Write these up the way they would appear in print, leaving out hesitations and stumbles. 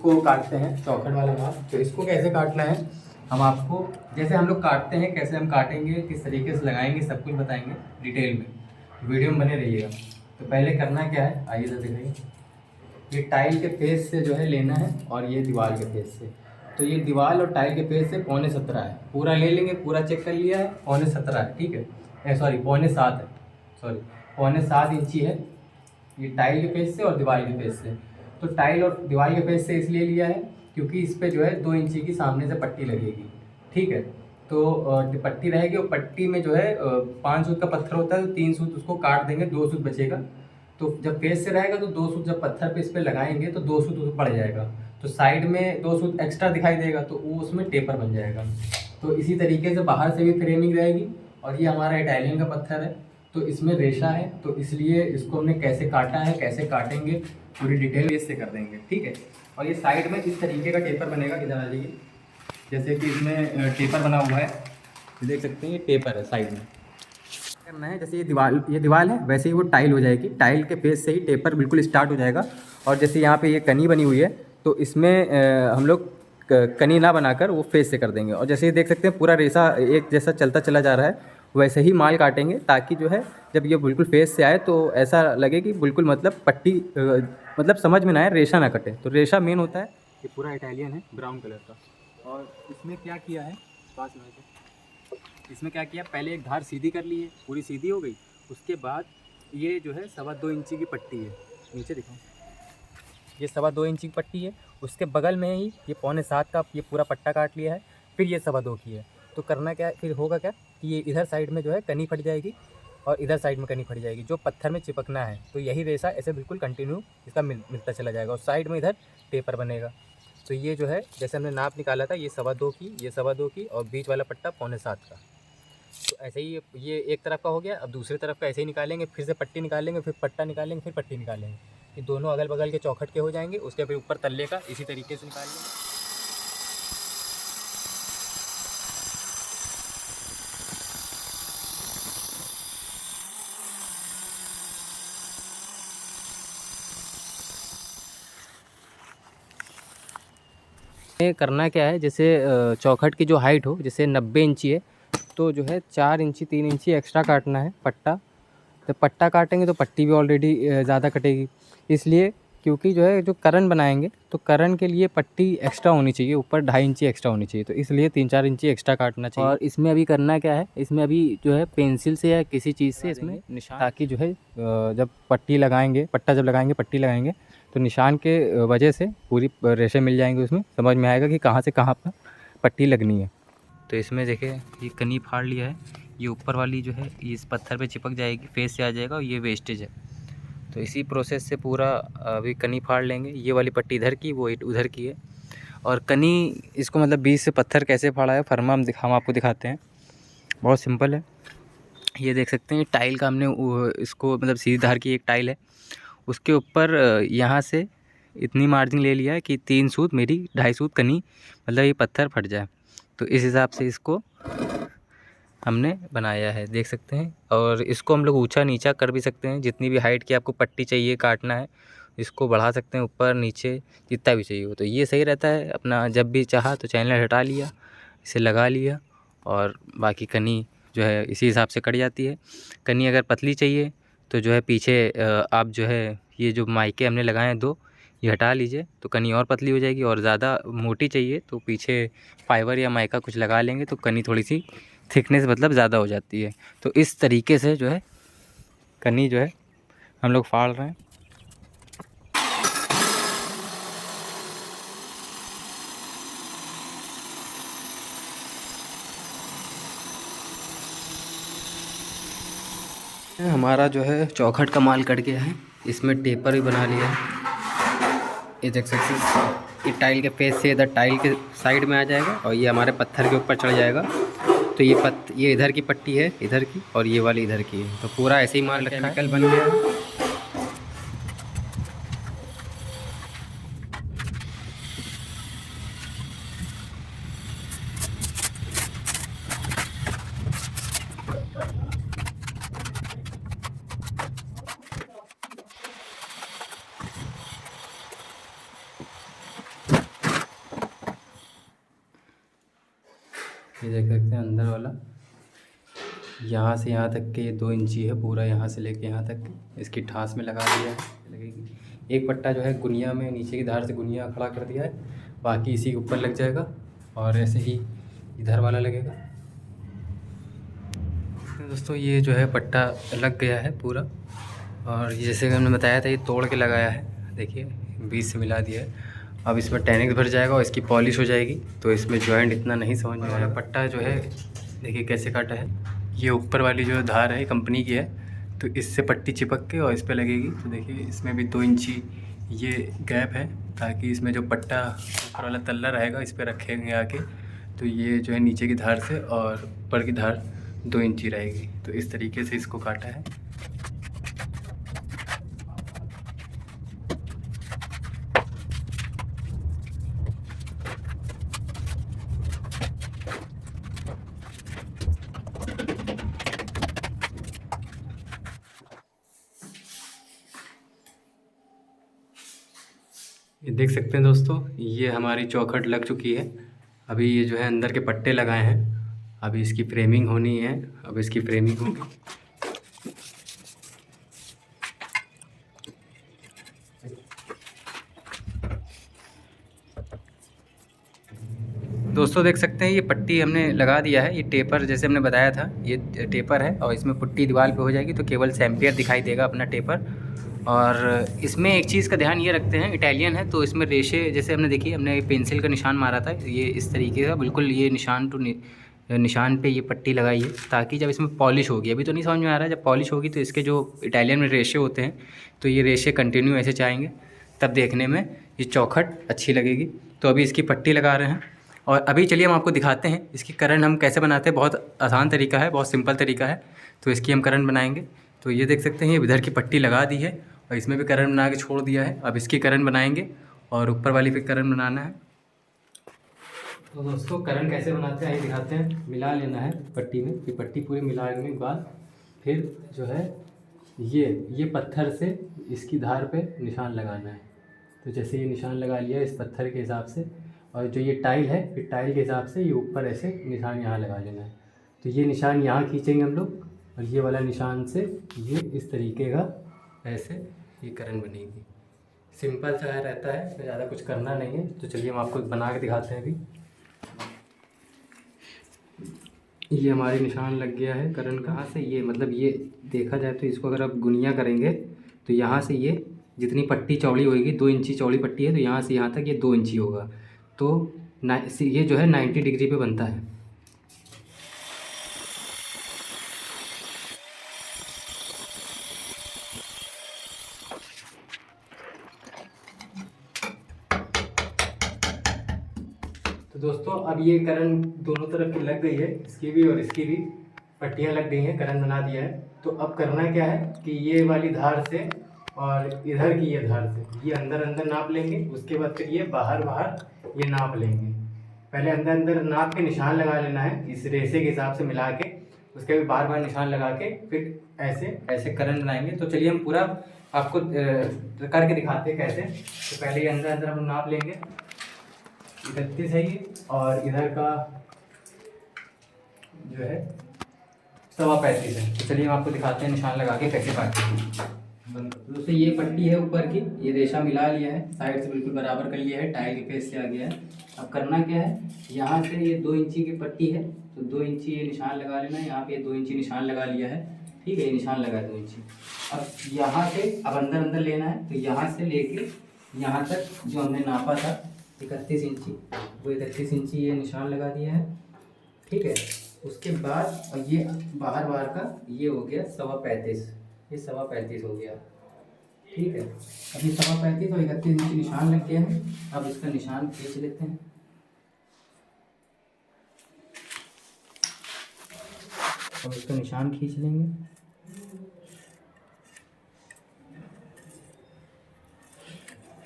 इसको काटते हैं चौखट वाला माल। तो इसको कैसे काटना है हम आपको, जैसे हम लोग काटते हैं कैसे हम काटेंगे, किस तरीके से लगाएंगे, सब कुछ बताएंगे डिटेल में, वीडियो में बने रहिएगा। तो पहले करना क्या है, आइए तो दिखाइए। ये टाइल के फेस से जो है लेना है और ये दीवार के फेस से। तो ये दीवार और टाइल के फेस से 17.25 है, पूरा ले लेंगे, पूरा चेक कर लिया है, 17.25 है, ठीक है, सॉरी 7.25 है, सॉरी 7.25 इंची है ये टाइल के फेस से और दीवार के फेस से। तो टाइल और दीवार के फेस से इसलिए लिया है क्योंकि इस पर जो है 2 इंची की सामने से पट्टी लगेगी, ठीक है। तो पट्टी रहेगी और पट्टी में जो है 5 सूत का पत्थर होता है, तो 3 सूत उसको काट देंगे, 2 सूत बचेगा। तो जब फेस से रहेगा तो 2 सूत जब पत्थर पे इस पर लगाएंगे तो 2 सूत उसमें पड़ जाएगा, तो साइड में 2 सूत एक्स्ट्रा दिखाई देगा, तो वो उसमें टेपर बन जाएगा। तो इसी तरीके से बाहर से भी फ्रेमिंग रहेगी। और ये हमारा इटालियन का पत्थर है, तो इसमें रेशा है, तो इसलिए इसको हमने कैसे काटा है, कैसे काटेंगे, पूरी डिटेल इससे कर देंगे, ठीक है। और ये साइड में इस तरीके का टेपर बनेगा, इधर आ जाइए, जैसे कि इसमें टेपर बना हुआ है, देख सकते हैं ये टेपर है साइड में। करना है जैसे ये दीवार है, वैसे ही वो टाइल हो जाएगी, टाइल के फेस से ही टेपर बिल्कुल स्टार्ट हो जाएगा। और जैसे यहाँ पे ये कनी बनी हुई है, तो इसमें हम लोग कनी ना बनाकर वो फेस से कर देंगे। और जैसे ये देख सकते हैं पूरा रेसा एक जैसा चलता चला जा रहा है, वैसे ही माल काटेंगे, ताकि जो है जब ये बिल्कुल फेस से आए तो ऐसा लगे कि बिल्कुल मतलब पट्टी मतलब समझ में ना आए, रेशा ना कटे। तो रेशा मेन होता है। ये पूरा इटालियन है ब्राउन कलर का। और इसमें क्या किया है, पास में इसमें क्या किया, पहले एक धार सीधी कर ली है, पूरी सीधी हो गई। उसके बाद ये जो है 2.25 इंची की पट्टी है, नीचे दिखाओ, ये 2.25 इंची की पट्टी है। उसके बगल में ही ये 6.25 का ये पूरा पट्टा काट लिया है, फिर ये 2.25 की है। तो करना क्या है, फिर होगा क्या कि ये इधर साइड में जो है कनी फट जाएगी और इधर साइड में कनी फट जाएगी, जो पत्थर में चिपकना है। तो यही रेसा ऐसे बिल्कुल कंटिन्यू इसका मिलता चला जाएगा और साइड में इधर टेपर बनेगा। तो ये जो है जैसे हमने नाप निकाला था, ये 2.25 की, ये 2.25 की, और बीच वाला पट्टा 6.25 का। तो ऐसे ही ये एक तरफ का हो गया। अब दूसरी तरफ का ऐसे ही निकालेंगे, फिर से पट्टी निकालेंगे, फिर पट्टा निकालेंगे, फिर पट्टी निकालेंगे। ये दोनों अगल बगल के चौखट के हो जाएंगे। उसके फिर ऊपर तल्ले का इसी तरीके से निकालेंगे। ये करना क्या है, जैसे चौखट की जो हाइट हो, जैसे 90 इंची है, तो जो है 4 इंची 3 इंची एक्स्ट्रा काटना है पट्टा। तो पट्टा काटेंगे तो पट्टी भी ऑलरेडी ज़्यादा कटेगी, इसलिए क्योंकि जो है जो करन बनाएंगे तो करन के लिए पट्टी एक्स्ट्रा होनी चाहिए, ऊपर 2.5 इंची एक्स्ट्रा होनी चाहिए, तो इसलिए 3-4 इंची एक्स्ट्रा काटना चाहिए। और इसमें अभी करना क्या है, इसमें अभी जो है पेंसिल से या किसी चीज़ से इसमें निशान, ताकि जो है जब पट्टी लगाएंगे, पट्टा जब लगाएंगे, पट्टी लगाएंगे, तो निशान के वजह से पूरी रेशे मिल जाएंगे, उसमें समझ में आएगा कि कहाँ से कहाँ पर पट्टी लगनी है। तो इसमें देखिए ये कनी फाड़ लिया है, ये ऊपर वाली जो है ये इस पत्थर पे चिपक जाएगी, फेस से आ जाएगा, और ये वेस्टेज है। तो इसी प्रोसेस से पूरा अभी कनी फाड़ लेंगे। ये वाली पट्टी इधर की, वो उधर की है। और कनी इसको मतलब बीच से पत्थर कैसे फाड़ा है फरमा हम आपको दिखाते हैं, बहुत सिंपल है। ये देख सकते हैं टाइल का हमने इसको मतलब सीधी धार की एक टाइल है, उसके ऊपर यहाँ से इतनी मार्जिन ले लिया है कि 3 सूत मेरी 2.5 सूत कनी मतलब ये पत्थर फट जाए। तो इस हिसाब से इसको हमने बनाया है, देख सकते हैं। और इसको हम लोग ऊंचा नीचा कर भी सकते हैं, जितनी भी हाइट की आपको पट्टी चाहिए काटना है, इसको बढ़ा सकते हैं ऊपर नीचे जितना भी चाहिए हो। तो ये सही रहता है, अपना जब भी चाहा तो चैनल हटा लिया, इसे लगा लिया, और बाकी कनी जो है इसी हिसाब से कट जाती है। कनी अगर पतली चाहिए तो जो है पीछे आप जो है ये जो माइके हमने लगाए हैं 2, ये हटा लीजिए, तो कनी और पतली हो जाएगी। और ज़्यादा मोटी चाहिए तो पीछे फाइबर या माइका कुछ लगा लेंगे, तो कनी थोड़ी सी थिकनेस मतलब ज़्यादा हो जाती है। तो इस तरीके से जो है कनी जो है हम लोग फाड़ रहे हैं। हमारा जो है चौखट का माल कट गया है, इसमें टेपर भी बना लिया है। ये देख सकते हैं, ये टाइल के फेस से इधर टाइल के साइड में आ जाएगा और ये हमारे पत्थर के ऊपर चढ़ जाएगा। तो ये इधर की पट्टी है इधर की, और ये वाली इधर की है। तो पूरा ऐसे ही माल केमिकल बन गया है। ये देख सकते हैं अंदर वाला, यहाँ से यहाँ तक के ये 2 इंची है पूरा, यहाँ से लेके यहाँ तक इसकी ठास में लगा दिया है लगेगी। एक पट्टा जो है गुनिया में नीचे की धार से गुनिया खड़ा कर दिया है, बाकी इसी के ऊपर लग जाएगा और ऐसे ही इधर वाला लगेगा। दोस्तों ये जो है पट्टा लग गया है पूरा, और जैसे कि हमने बताया था ये तोड़ के लगाया है, देखिए बीच से मिला दिया है। अब इसमें टैनिक्स भर जाएगा और इसकी पॉलिश हो जाएगी, तो इसमें जॉइंट इतना नहीं समझ में आया। पट्टा जो है देखिए कैसे काटा है, ये ऊपर वाली जो धार है कंपनी की है, तो इससे पट्टी चिपक के और इस पर लगेगी। तो देखिए इसमें भी 2 इंची ये गैप है, ताकि इसमें जो पट्टा ऊपर वाला तल्ला रहेगा इस पर रखेंगे आके, तो ये जो है नीचे की धार से और ऊपर की धार 2 इंची रहेगी। तो इस तरीके से इसको काटा है। ये देख सकते हैं दोस्तों, ये हमारी चौखट लग चुकी है। अभी ये जो है अंदर के पट्टे लगाए हैं, अभी इसकी फ्रेमिंग होनी है। अब इसकी फ्रेमिंग होगी। दोस्तों देख सकते हैं ये पट्टी हमने लगा दिया है। ये टेपर जैसे हमने बताया था, ये टेपर है और इसमें पुट्टी दीवार पे हो जाएगी, तो केवल सैम्पियर दिखाई देगा अपना टेपर। और इसमें एक चीज़ का ध्यान ये रखते हैं, इटालियन है तो इसमें रेशे, जैसे हमने देखिए हमने पेंसिल का निशान मारा था, ये इस तरीके का बिल्कुल ये निशान टू निशान पे ये पट्टी लगाई है, ताकि जब इसमें पॉलिश होगी, अभी तो नहीं समझ में आ रहा है, जब पॉलिश होगी तो इसके जो इटालियन में रेशे होते हैं, तो ये रेशे कंटिन्यू ऐसे जाएंगे, तब देखने में ये चौखट अच्छी लगेगी। तो अभी इसकी पट्टी लगा रहे हैं, और अभी चलिए हम आपको दिखाते हैं इसकी करंट हम कैसे बनाते हैं। बहुत आसान तरीका है, बहुत सिंपल तरीका है, तो इसकी हम करंट बनाएंगे। तो ये देख सकते हैं ये इधर की पट्टी लगा दी है और इसमें भी करंट बना के छोड़ दिया है। अब इसकी करंट बनाएंगे और ऊपर वाली पे करंट बनाना है। तो दोस्तों करंट कैसे बनाते हैं ये दिखाते हैं। मिला लेना है पट्टी में, ये पट्टी पूरी मिलाने के बाद फिर जो है ये पत्थर से इसकी धार पे निशान लगाना है। तो जैसे ये निशान लगा लिया इस पत्थर के हिसाब से, और जो ये टाइल है फिर टाइल के हिसाब से ये ऊपर ऐसे निशान यहाँ लगा लेना है। तो ये निशान यहाँ खींचेंगे हम लोग, और ये वाला निशान से ये इस तरीके का ऐसे ये करंट बनेगी। सिंपल सा रहता है, इसमें ज़्यादा कुछ करना नहीं है। तो चलिए हम आपको बना के दिखाते हैं। अभी ये हमारी निशान लग गया है करंट। कहाँ से ये मतलब ये देखा जाए तो इसको अगर आप गुनिया करेंगे तो यहाँ से ये जितनी पट्टी चौड़ी होगी, 2 इंची चौड़ी पट्टी है, तो यहाँ से यहाँ तक ये 2 इंची होगा। तो ये जो है 90 डिग्री पे बनता है। तो दोस्तों अब ये करंट दोनों तरफ की लग गई है, इसकी भी और इसकी भी पट्टियाँ लग गई हैं, करंट बना दिया है। तो अब करना क्या है कि ये वाली धार से और इधर की ये धार से ये अंदर अंदर नाप लेंगे, उसके बाद फिर ये बाहर बाहर ये नाप लेंगे। पहले अंदर अंदर नाप के निशान लगा लेना है इस रेशे के हिसाब से मिला के, उसके बाद बार बार निशान लगा के फिर ऐसे ऐसे करंट बनाएंगे। तो चलिए हम पूरा आपको करके दिखाते हैं कैसे। तो पहले ये अंदर अंदर हम नाप लेंगे, 31 है ये, और इधर का जो है 35 है। तो चलिए हम आपको दिखाते हैं निशान लगा के कैसे काटते हैं। दोस्तों ये पट्टी है ऊपर की, ये रेशा मिला लिया है, साइड से बिल्कुल बराबर कर लिया है, टाइल के फेस से आ गया है। अब करना क्या है, यहाँ से ये 2 इंची की पट्टी है, तो 2 इंची ये निशान लगा लेना है। यहाँ पे 2 इंची निशान लगा लिया है, ठीक है, ये निशान लगा है 2 इंची। अब यहाँ से अब अंदर अंदर लेना है, तो यहाँ से लेके यहाँ तक जो हमने नापा था 31 इंची, वो 31 इंची ये निशान लगा दिया है, ठीक है। उसके बाद ये बाहर बाहर का ये हो गया 35.25, ये 35.25 हो गया, ठीक है। अभी 35.25 और 31 इंची निशान लग गया है। अब इसका निशान खींच लेते हैं, अब इसका निशान खींच लेंगे।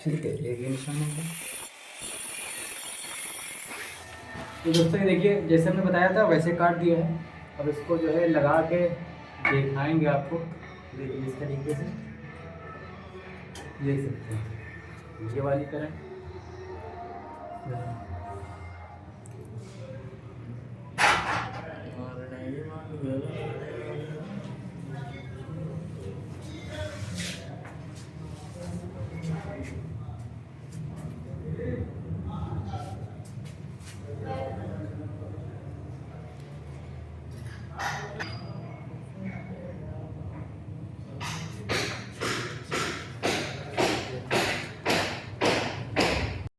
ठीक है, ये निशान हो गया। तो दोस्तों ये देखिए जैसे हमने बताया था वैसे काट दिया है। अब इसको जो है लगा के दिखाएंगे आपको, देखिए इस तरीके से देख सकते हैं ये वाली करंट। जाएगा।